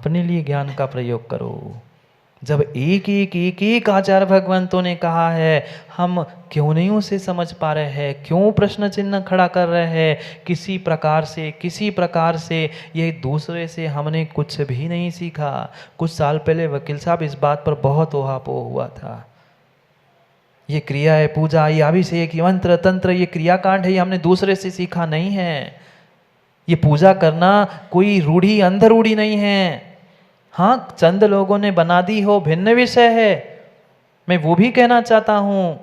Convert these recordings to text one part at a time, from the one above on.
अपने लिए ज्ञान का प्रयोग करो। जब एक आचार्य भगवंतों ने कहा है, हम क्यों नहीं उसे समझ पा रहे हैं, क्यों प्रश्न चिन्ह खड़ा कर रहे हैं? किसी प्रकार से ये दूसरे से हमने कुछ भी नहीं सीखा। कुछ साल पहले वकील साहब इस बात पर बहुत ओहापोह हुआ था। ये क्रिया है, पूजा, ये अभिषेक, ये मंत्र तंत्र, ये क्रियाकांड है, ये हमने दूसरे से सीखा नहीं है। ये पूजा करना कोई रूढ़ी अंध रूढ़ी नहीं है। हाँ, चंद लोगों ने बना दी हो, भिन्न विषय है। मैं वो भी कहना चाहता हूं,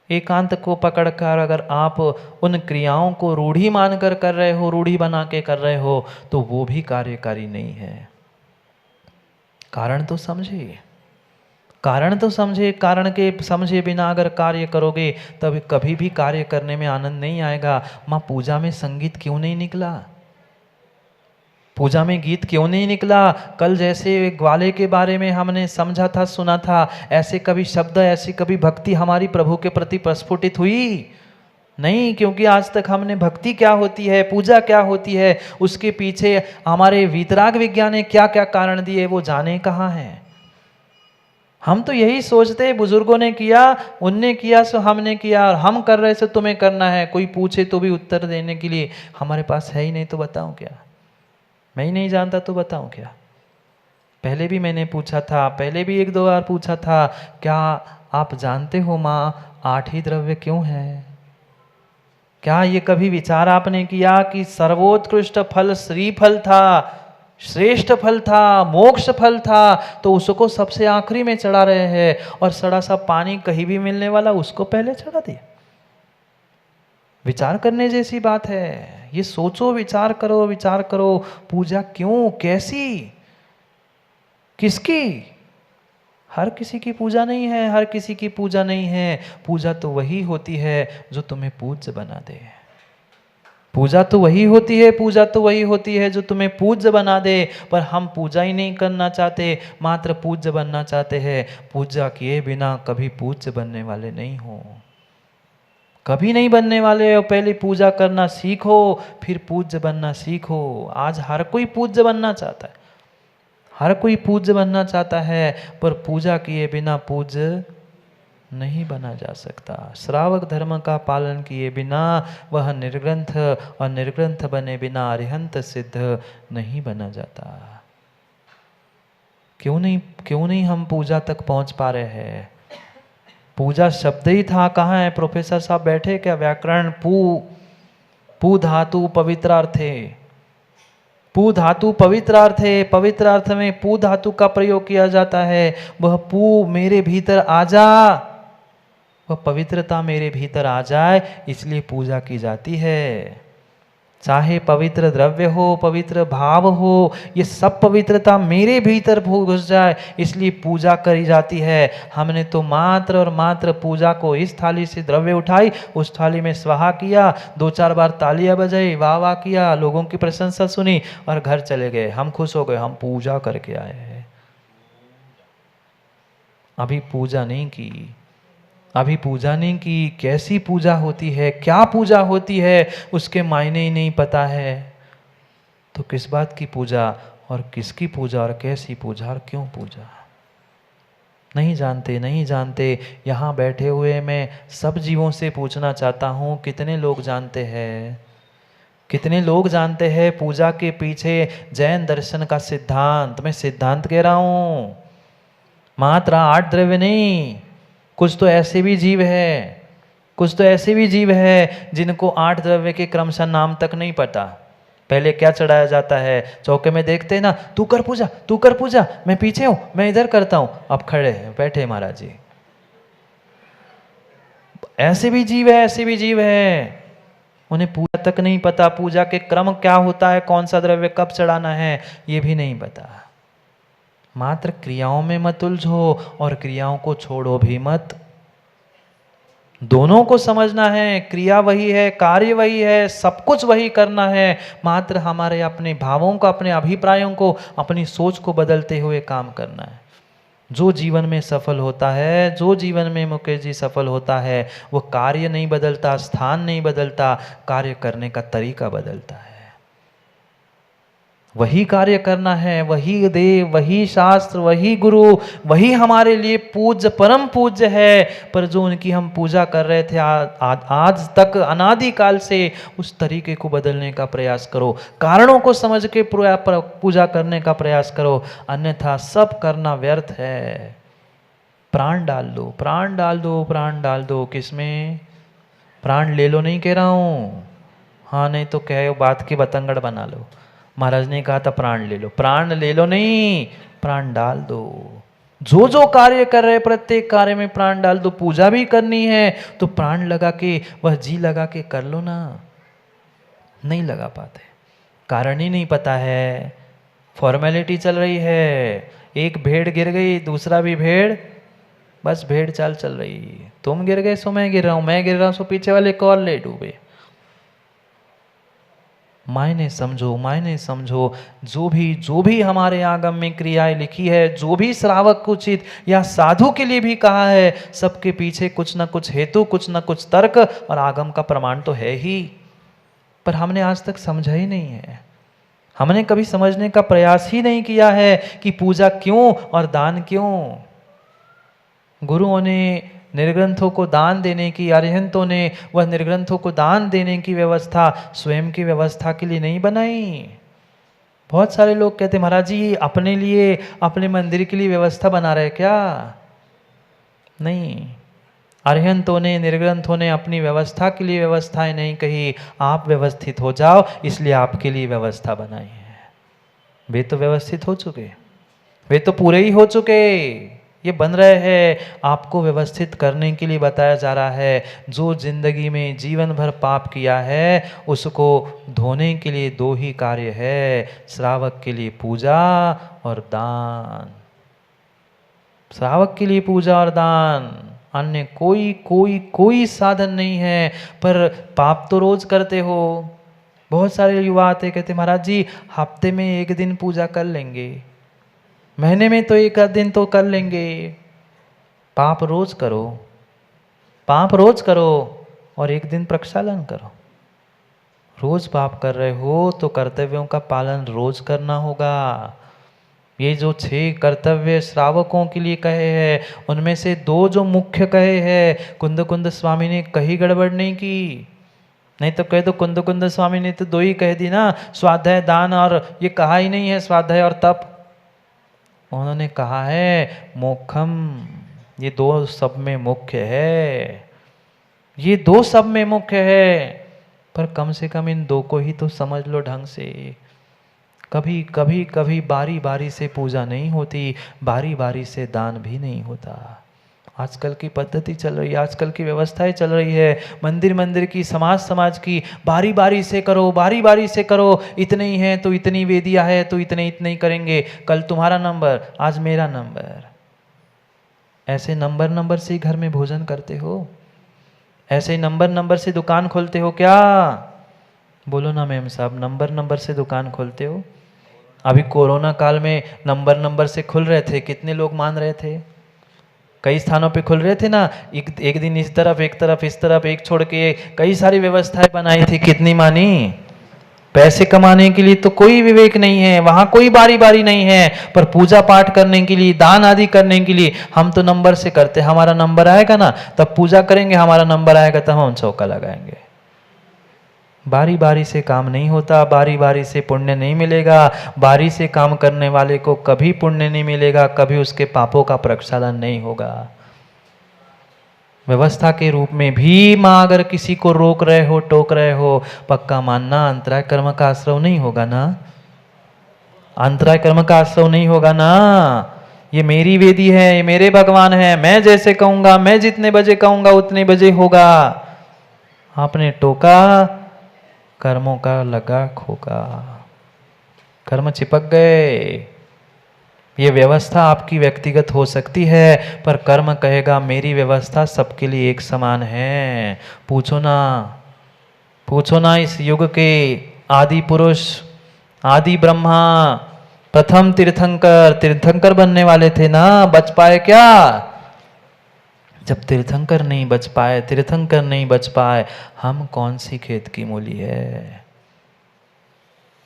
एकांत को पकड़कर अगर आप उन क्रियाओं को रूढ़ी मानकर कर रहे हो, रूढ़ी बना के कर रहे हो, तो वो भी कार्यकारी नहीं है। कारण तो समझे, कारण के समझे बिना अगर कार्य करोगे तब कभी भी कार्य करने में आनंद नहीं आएगा। माँ, पूजा में संगीत क्यों नहीं निकला? पूजा में गीत क्यों नहीं निकला? कल जैसे ग्वाले के बारे में हमने समझा था, सुना था, ऐसे कभी शब्द, ऐसी कभी भक्ति हमारी प्रभु के प्रति प्रस्फुटित हुई नहीं? क्योंकि आज तक हमने भक्ति क्या होती है, पूजा क्या होती है, उसके पीछे हमारे वीतराग विज्ञान ने क्या क्या कारण दिए, वो जाने कहाँ हैं। हम तो यही सोचते हैं, बुजुर्गों ने किया, उनने किया सो हमने किया, और हम कर रहे सो तुम्हें करना है। कोई पूछे तो भी उत्तर देने के लिए हमारे पास है ही नहीं, तो बताऊं क्या? मैं ही नहीं जानता तो बताऊं क्या? पहले भी मैंने पूछा था, पहले भी एक दो बार पूछा था, क्या आप जानते हो माँ 8 ही द्रव्य क्यों है? क्या ये कभी विचार आपने किया कि सर्वोत्कृष्ट फल श्री फल था, श्रेष्ठ फल था, मोक्ष फल था, तो उसको सबसे आखिरी में चढ़ा रहे हैं, और सड़ा सा पानी कहीं भी मिलने वाला उसको पहले चढ़ा दिया? विचार करने जैसी बात है। ये सोचो, विचार करो, पूजा क्यों, कैसी, किसकी? हर किसी की पूजा नहीं है, हर किसी की पूजा नहीं है। पूजा तो वही होती है जो तुम्हें पूज्य बना दे। पूजा तो वही होती है जो तुम्हें पूज्य बना दे। पर हम पूजा ही नहीं करना चाहते, मात्र पूज्य बनना चाहते हैं। पूजा किए बिना कभी पूज्य बनने वाले नहीं हो, कभी नहीं बनने वाले हो। पहले पूजा करना सीखो, फिर पूज्य बनना सीखो। आज हर कोई पूज्य बनना चाहता है, हर कोई पूज्य बनना चाहता है, पर पूजा किए बिना पूज्य नहीं बना जा सकता। श्रावक धर्म का पालन किए बिना वह निर्ग्रंथ, और निर्ग्रंथ बने बिना अरिहंत सिद्ध नहीं बना जाता। क्यों नहीं हम पूजा तक पहुंच पा रहे हैं? पूजा शब्द ही था, कहाँ है? प्रोफेसर साहब बैठे क्या? व्याकरण, पू धातु पवित्रार्थ है। पू धातु पवित्रार्थ है, पवित्र अर्थ में पू धातु का प्रयोग किया जाता है। वह पू मेरे भीतर आ जा, वह पवित्रता मेरे भीतर आ जाए, इसलिए पूजा की जाती है। चाहे पवित्र द्रव्य हो, पवित्र भाव हो, ये सब पवित्रता मेरे भीतर घुस जाए, इसलिए पूजा करी जाती है। हमने तो मात्र और मात्र पूजा को इस थाली से द्रव्य उठाई, उस थाली में स्वाहा किया, 2-4 बार तालियां बजाई, वाह वाह किया, लोगों की प्रशंसा सुनी और घर चले गए। हम खुश हो गए, हम पूजा करके आए हैं। अभी पूजा नहीं की, अभी पूजा नहीं की। कैसी पूजा होती है, क्या पूजा होती है, उसके मायने ही नहीं पता है, तो किस बात की पूजा, और किसकी पूजा, और कैसी पूजा, और क्यों पूजा, नहीं जानते। यहाँ बैठे हुए मैं सब जीवों से पूछना चाहता हूँ, कितने लोग जानते हैं, कितने लोग जानते हैं पूजा के पीछे जैन दर्शन का सिद्धांत? मैं सिद्धांत कह रहा हूँ, मात्र 8 द्रव्य नहीं। कुछ तो ऐसे भी जीव है जिनको 8 द्रव्य के क्रमशः नाम तक नहीं पता। पहले क्या चढ़ाया जाता है, चौके में देखते हैं ना, तू कर पूजा, मैं पीछे हूं, मैं इधर करता हूं। अब खड़े हैं, बैठे महाराज जी। ऐसे भी जीव है, उन्हें पूजा तक नहीं पता, पूजा के क्रम क्या होता है, कौन सा द्रव्य कब चढ़ाना है, ये भी नहीं पता। मात्र क्रियाओं में मत उलझो और क्रियाओं को छोड़ो भी मत। दोनों को समझना है, क्रिया वही है, कार्य वही है, सब कुछ वही करना है। मात्र हमारे अपने भावों को, अपने अभिप्रायों को, अपनी सोच को बदलते हुए काम करना है। जो जीवन में सफल होता है, जो जीवन में मुकेश जी सफल होता है, वो कार्य नहीं बदलता, स्थान नहीं बदलता, कार्य करने का तरीका बदलता है। वही कार्य करना है, वही देव, वही शास्त्र, वही गुरु, वही हमारे लिए पूज्य परम पूज्य है। पर जो उनकी हम पूजा कर रहे थे आज तक अनादि काल से, उस तरीके को बदलने का प्रयास करो। कारणों को समझ के पूजा करने का प्रयास करो, अन्यथा सब करना व्यर्थ है। प्राण डाल दो, प्राण डाल दो, प्राण डाल दो। किसमें? प्राण ले लो नहीं कह रहा हूँ, हाँ, नहीं तो कहो बात की बतंगड़ बना लो। महाराज ने कहा था प्राण ले लो, प्राण ले लो नहीं, प्राण डाल दो। जो जो कार्य कर रहे प्रत्येक कार्य में प्राण डाल दो। पूजा भी करनी है तो प्राण लगा के, वह जी लगा के कर लो ना। नहीं लगा पाते, कारण ही नहीं पता है, फॉर्मेलिटी चल रही है। एक भेड़ गिर गई, दूसरा भी भेड़, बस भेड़ चाल चल रही। तुम गिर गए सो मैं गिर रहा हूं, मैं गिर रहा हूं सो पीछे वाले को और ले डूबे। मायने समझो, मायने समझो। जो भी हमारे आगम में क्रियाएं लिखी है, जो भी श्रावक उचित या साधु के लिए भी कहा है, सबके पीछे कुछ न कुछ हेतु, कुछ न कुछ तर्क और आगम का प्रमाण तो है ही। पर हमने आज तक समझा ही नहीं है। हमने कभी समझने का प्रयास ही नहीं किया है कि पूजा क्यों और दान क्यों। गुरुओं ने निर्ग्रंथों को दान देने की, अरिहंतों ने वह निर्ग्रंथों को दान देने की व्यवस्था स्वयं की व्यवस्था के लिए नहीं बनाई। बहुत सारे लोग कहते महाराज जी अपने लिए, अपने मंदिर के लिए व्यवस्था बना रहे क्या? नहीं, अरिहंतों ने, निर्ग्रंथों ने अपनी व्यवस्था के लिए व्यवस्थाएं नहीं कही। आप व्यवस्थित हो जाओ इसलिए आपके लिए व्यवस्था बनाई है। वे तो व्यवस्थित हो चुके, वे तो पूरे ही हो चुके। ये बन रहे हैं, आपको व्यवस्थित करने के लिए बताया जा रहा है। जो जिंदगी में जीवन भर पाप किया है उसको धोने के लिए दो ही कार्य है, श्रावक के लिए पूजा और दान। श्रावक के लिए पूजा और दान, अन्य कोई कोई कोई साधन नहीं है। पर पाप तो रोज करते हो। बहुत सारे युवा आते कहते महाराज जी हफ्ते में एक दिन पूजा कर लेंगे, महीने में तो एक आध दिन तो कर लेंगे। पाप रोज करो, पाप रोज करो और एक दिन प्रक्षालन करो। रोज पाप कर रहे हो तो कर्तव्यों का पालन रोज करना होगा। ये जो 6 कर्तव्य श्रावकों के लिए कहे हैं, उनमें से 2 जो मुख्य कहे हैं, कुंद कुंद स्वामी ने कहीं गड़बड़ नहीं की। नहीं तो कहे तो कुंद कुंद स्वामी ने तो 2 ही कह दी ना, स्वाध्याय दान, और ये कहा ही नहीं है स्वाध्याय और तप। उन्होंने कहा है मोक्षम, ये 2 सब में मुख्य है, ये 2 सब में मुख्य है। पर कम से कम इन 2 को ही तो समझ लो ढंग से। कभी कभी कभी बारी बारी से पूजा नहीं होती, बारी बारी से दान भी नहीं होता। आजकल की पद्धति चल रही है, आजकल की व्यवस्थाएं चल रही है, मंदिर मंदिर की, समाज समाज की, बारी बारी से करो, बारी बारी से करो। इतने ही हैं तो इतनी वेदियां है तो इतने इतने ही करेंगे, कल तुम्हारा नंबर, आज मेरा नंबर। ऐसे नंबर नंबर से ही घर में भोजन करते हो? ऐसे नंबर नंबर से दुकान खोलते हो क्या? बोलो ना मैम साहब, नंबर नंबर से दुकान खोलते हो? अभी कोरोना काल में नंबर नंबर से खुल रहे थे, कितने लोग मान रहे थे? कई स्थानों पे खुल रहे थे ना, एक दिन इस तरफ, एक तरफ इस तरफ, एक छोड़ के कई सारी व्यवस्थाएं बनाई थी, कितनी मानी? पैसे कमाने के लिए तो कोई विवेक नहीं है, वहां कोई बारी बारी नहीं है। पर पूजा पाठ करने के लिए, दान आदि करने के लिए हम तो नंबर से करते। हमारा नंबर आएगा ना तब पूजा करेंगे, हमारा नंबर आएगा तब हम चौका लगाएंगे। बारी बारी से काम नहीं होता, बारी बारी से पुण्य नहीं मिलेगा। बारी से काम करने वाले को कभी पुण्य नहीं मिलेगा, कभी उसके पापों का प्रक्षालन नहीं होगा। व्यवस्था के रूप में भी माँ अगर किसी को रोक रहे हो, टोक रहे हो, पक्का मानना अंतराय कर्म का आश्रव नहीं होगा ना, अंतराय कर्म का आश्रव नहीं होगा ना। ये मेरी वेदी है, ये मेरे भगवान है, मैं जैसे कहूंगा, मैं जितने बजे कहूंगा उतने बजे होगा। आपने टोका, कर्मों का लगा खोका, कर्म चिपक गए। ये व्यवस्था आपकी व्यक्तिगत हो सकती है, पर कर्म कहेगा मेरी व्यवस्था सबके लिए एक समान है। पूछो ना, पूछो ना इस युग के आदि पुरुष, आदि ब्रह्मा, प्रथम तीर्थंकर, तीर्थंकर बनने वाले थे ना, बच पाए क्या? जब तीर्थंकर नहीं बच पाए, तीर्थंकर नहीं बच पाए, हम कौन सी खेत की मूली है?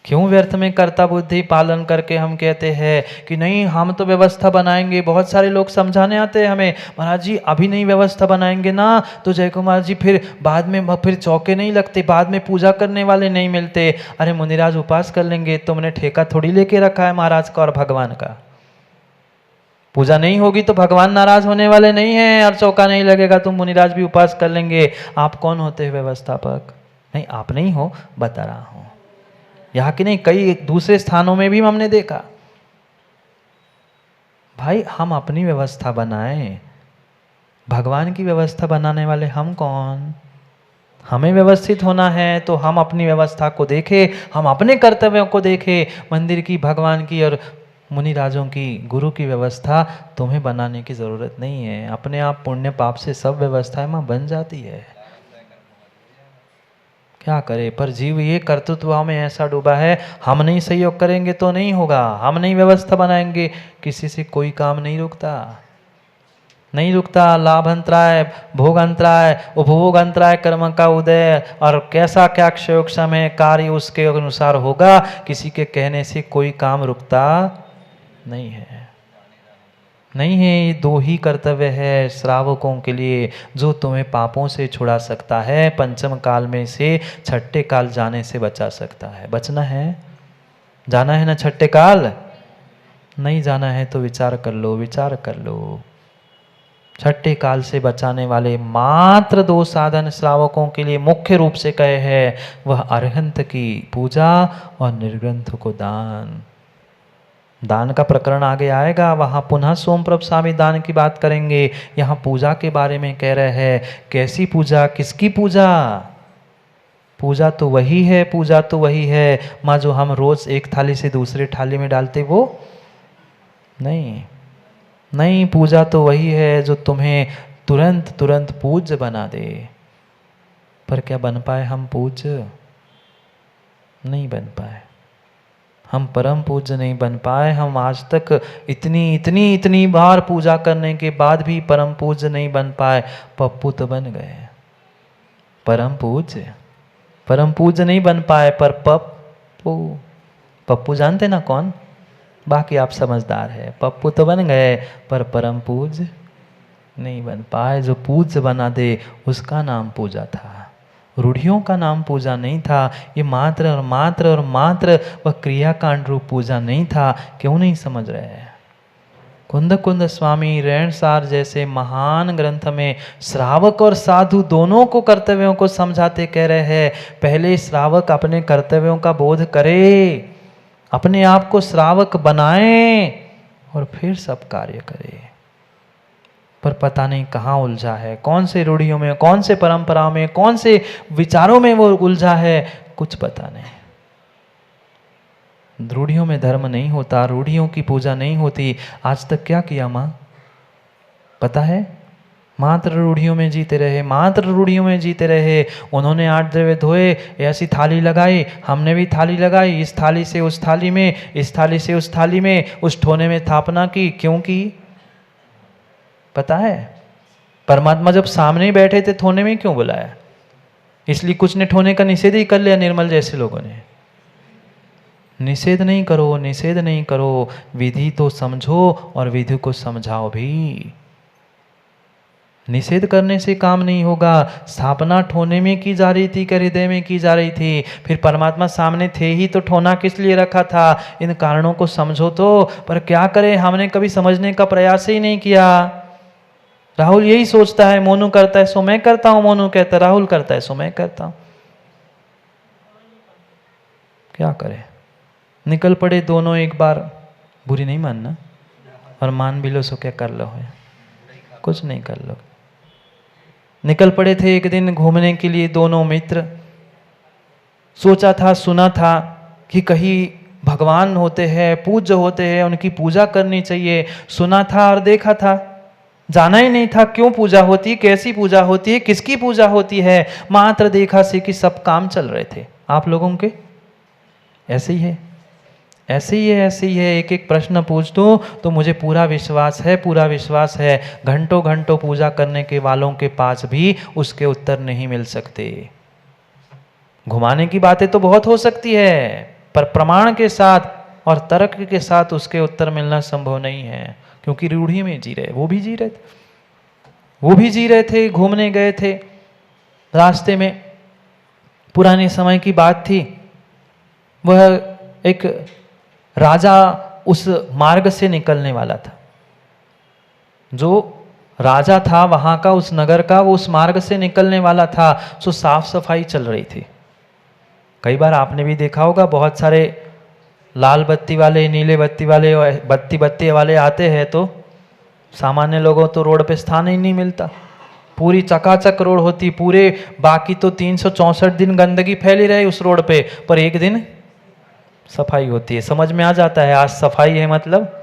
क्यों व्यर्थ में कर्ता बुद्धि पालन करके हम कहते हैं कि नहीं हम तो व्यवस्था बनाएंगे। बहुत सारे लोग समझाने आते हैं हमें, महाराज जी अभी नहीं व्यवस्था बनाएंगे ना तो जय कुमार जी फिर बाद में फिर चौके नहीं लगते, बाद में पूजा करने वाले नहीं मिलते। अरे मुनिराज उपास कर लेंगे, तुमने ठेका थोड़ी लेके रखा है महाराज का और भगवान का। पूजा नहीं होगी तो भगवान नाराज होने वाले नहीं हैं, और चौका नहीं लगेगा तो मुनिराज भी उपास कर लेंगे। आप कौन होते हैं व्यवस्थापक? नहीं आप नहीं हो, बता रहा हूं। यहाँ की नहीं, कई दूसरे स्थानों में भी हमने देखा। भाई हम अपनी व्यवस्था बनाएं, भगवान की व्यवस्था बनाने वाले हम कौन? हमें व्यवस्थित होना है तो हम अपनी व्यवस्था को देखें, हम अपने कर्तव्यों को देखें। मंदिर की, भगवान की और मुनि राजों की, गुरु की व्यवस्था तुम्हें बनाने की जरूरत नहीं है। अपने आप पुण्य पाप से सब व्यवस्थाएं मां बन जाती है। क्या करे, पर जीव ये कर्तृत्व में ऐसा डूबा है, हम नहीं सहयोग करेंगे तो नहीं होगा, हम नहीं व्यवस्था बनाएंगे, किसी से कोई काम नहीं रुकता, नहीं रुकता। लाभ अंतराय, भोग अंतराय, उपभोग अंतराय, कर्म का उदय, और कैसा क्या क्षयोग समय कार्य उसके अनुसार होगा। किसी के कहने से कोई काम रुकता नहीं है। नहीं है, ये दो ही कर्तव्य है श्रावकों के लिए जो तुम्हें पापों से छुड़ा सकता है, पंचम काल में से छठे काल जाने से बचा सकता है। बचना है, जाना है ना छठे काल? नहीं जाना है तो विचार कर लो, विचार कर लो। छठे काल से बचाने वाले मात्र दो साधन श्रावकों के लिए मुख्य रूप से कहे हैं, वह अरहंत की पूजा और निर्ग्रंथ को दान। दान का प्रकरण आगे आएगा, वहाँ पुनः सोमप्रभ स्वामी दान की बात करेंगे। यहाँ पूजा के बारे में कह रहे हैं, कैसी पूजा, किसकी पूजा? पूजा तो वही है, पूजा तो वही है माँ जो हम रोज एक थाली से दूसरे थाली में डालते, वो नहीं। नहीं, पूजा तो वही है जो तुम्हें तुरंत तुरंत पूज्य बना दे। पर क्या बन पाए हम पूज्य? नहीं बन पाए, हम परम पूज्य नहीं बन पाए। हम आज तक इतनी इतनी इतनी बार पूजा करने के बाद भी परम पूज्य नहीं बन पाए। पप्पू तो बन गए परम पूज्य, परम पूज्य नहीं बन पाए। पर पप्पू, पप्पू जानते ना कौन? बाकी आप समझदार है। पप्पू तो बन गए पर परम पूज्य नहीं बन पाए। जो पूज्य बना दे उसका नाम पूजा था, रूढ़ियों का नाम पूजा नहीं था। ये मात्र और मात्र और मात्र वह क्रियाकांड रूप पूजा नहीं था। क्यों नहीं समझ रहे हैं? कुंद कुंद स्वामी रेणसार जैसे महान ग्रंथ में श्रावक और साधु दोनों को कर्तव्यों को समझाते कह रहे हैं, पहले श्रावक अपने कर्तव्यों का बोध करे, अपने आप को श्रावक बनाए और फिर सब कार्य करे। पर पता नहीं कहाँ उलझा है, कौन से रूढ़ियों में, कौन से परंपराओं में, कौन से विचारों में वो उलझा है, कुछ पता नहीं। रूढ़ियों में धर्म नहीं होता, रूढ़ियों की पूजा नहीं होती। आज तक क्या किया माँ पता है? मात्र रूढ़ियों में जीते रहे, मात्र रूढ़ियों में जीते रहे। उन्होंने 8 द्रव्य धोए, ऐसी थाली लगाई, हमने भी थाली लगाई, इस थाली से उस थाली में, इस थाली से उस थाली में, उस ठोने में स्थापना की। क्यों की पता है? परमात्मा जब सामने ही बैठे थे, ठोने में क्यों बुलाया? इसलिए कुछ ने ठोने का निषेध ही कर लिया, निर्मल जैसे लोगों ने। निषेध नहीं करो, निषेध नहीं करो, विधि तो समझो और विधि को समझाओ भी। निषेध करने से काम नहीं होगा। स्थापना ठोने में की जा रही थी, हृदय में की जा रही थी। फिर परमात्मा सामने थे ही तो ठोना किस लिए रखा था? इन कारणों को समझो तो। पर क्या करें, हमने कभी समझने का प्रयास ही नहीं किया। राहुल यही सोचता है, मोनू करता है सो मैं करता हूं, मोनू कहता है राहुल करता है सो मैं करता हूं। क्या करें? निकल पड़े दोनों एक बार, बुरी नहीं मानना, और मान भी लो सो क्या कर लो है, कुछ नहीं कर लो। निकल पड़े थे एक दिन घूमने के लिए दोनों मित्र। सोचा था, सुना था कि कहीं भगवान होते हैं, पूज्य होते हैं, उनकी पूजा करनी चाहिए। सुना था और देखा था, जाना ही नहीं था क्यों पूजा होती, कैसी पूजा होती है, किसकी पूजा होती है। मात्र देखा से कि सब काम चल रहे थे। आप लोगों के ऐसे ही है, ऐसे ही है, ऐसे ही है। एक एक प्रश्न पूछ दूं तो मुझे पूरा विश्वास है, पूरा विश्वास है, घंटों घंटों पूजा करने के वालों के पास भी उसके उत्तर नहीं मिल सकते। घुमाने की बातें तो बहुत हो सकती है, पर प्रमाण के साथ और तर्क के साथ उसके उत्तर मिलना संभव नहीं है, क्योंकि रूढ़ी में जी रहे। वो भी जी रहे थे, वो भी जी रहे थे, घूमने गए थे रास्ते में, पुराने समय की बात थी। वह एक राजा उस मार्ग से निकलने वाला था, जो राजा था वहां का, उस नगर का, वो उस मार्ग से निकलने वाला था। सो साफ सफाई चल रही थी। कई बार आपने भी देखा होगा, बहुत सारे लाल बत्ती वाले, नीले बत्ती वाले, बत्ती वाले आते हैं तो सामान्य लोगों तो रोड पे स्थान ही नहीं मिलता। पूरी चकाचक रोड होती, पूरे बाकी तो 364 दिन गंदगी फैली रहे उस रोड पे, पर एक दिन सफाई होती है। समझ में आ जाता है, आज सफाई है मतलब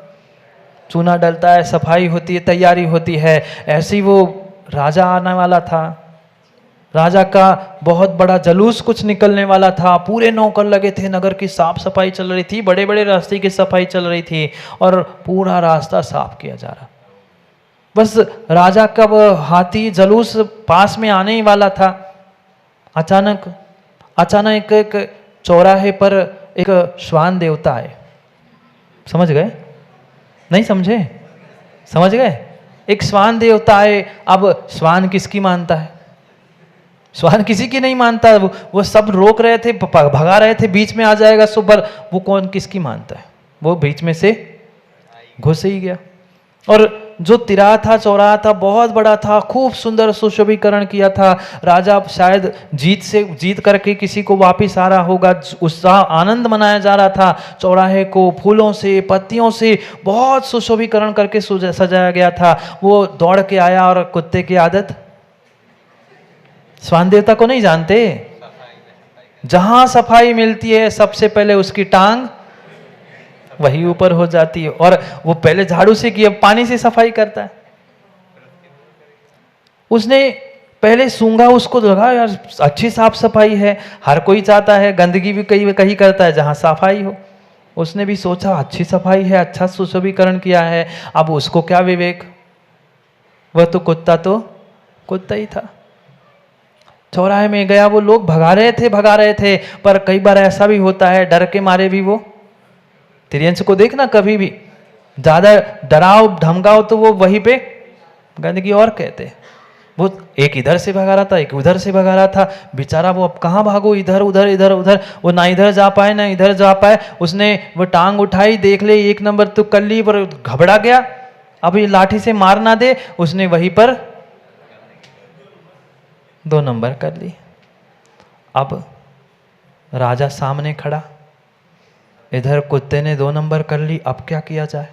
चूना डलता है, सफाई होती है, तैयारी होती है। ऐसे ही वो राजा आने वाला था, राजा का बहुत बड़ा जलूस कुछ निकलने वाला था, पूरे नौकर लगे थे, नगर की साफ सफाई चल रही थी, बड़े बड़े रास्ते की सफाई चल रही थी और पूरा रास्ता साफ किया जा रहा। बस राजा का वो हाथी जलूस पास में आने ही वाला था, अचानक एक चौराहे पर एक श्वान देवता आए। समझ गए? नहीं समझे? समझ गए? एक श्वान देवता आए। अब श्वान किसकी मानता है? श्वान किसी की नहीं मानता। वो सब रोक रहे थे, भगा रहे थे, बीच में आ जाएगा सुपर, वो कौन किसकी मानता है? वो बीच में से घुस ही गया। और जो तिराहा था, चौराहा था, बहुत बड़ा था, खूब सुंदर सुशोभीकरण किया था। राजा शायद जीत करके किसी को वापिस आ रहा होगा, उत्साह आनंद मनाया जा रहा था। चौराहे को फूलों से, पत्तियों से बहुत सुशोभीकरण करके सजाया गया था। वो दौड़ के आया और कुत्ते की आदत, श्वान देवता को नहीं जानते? जहां सफाई मिलती है सबसे पहले उसकी टांग वही ऊपर हो जाती है, और वो पहले झाड़ू से की, अब पानी से सफाई करता है। उसने पहले सूंघा, उसको लगा यार अच्छी साफ सफाई है, हर कोई चाहता है, गंदगी भी कहीं करता है जहां सफाई हो। उसने भी सोचा अच्छी सफाई है, अच्छा सुशोभीकरण किया है, अब उसको क्या विवेक, वह तो कुत्ता ही था। चौराहे में गया, वो लोग भगा रहे थे, पर कई बार ऐसा भी होता है, डर के मारे भी वो, तिर्यंश को देखना, कभी भी ज्यादा डराओ धमकाओ तो वो वहीं पे गंदगी और कहते। वो एक इधर से भगा रहा था, एक उधर से भगा रहा था, बेचारा वो अब कहाँ भागो, इधर उधर, वो ना इधर जा पाए ना इधर जा पाए। उसने वो टांग उठाई, देख ले 1 नंबर तो कर ली, पर घबरा गया, अब ये लाठी से मार ना दे, उसने वहीं पर 2 नंबर कर ली। अब राजा सामने खड़ा, इधर कुत्ते ने 2 नंबर कर ली, अब क्या किया जाए?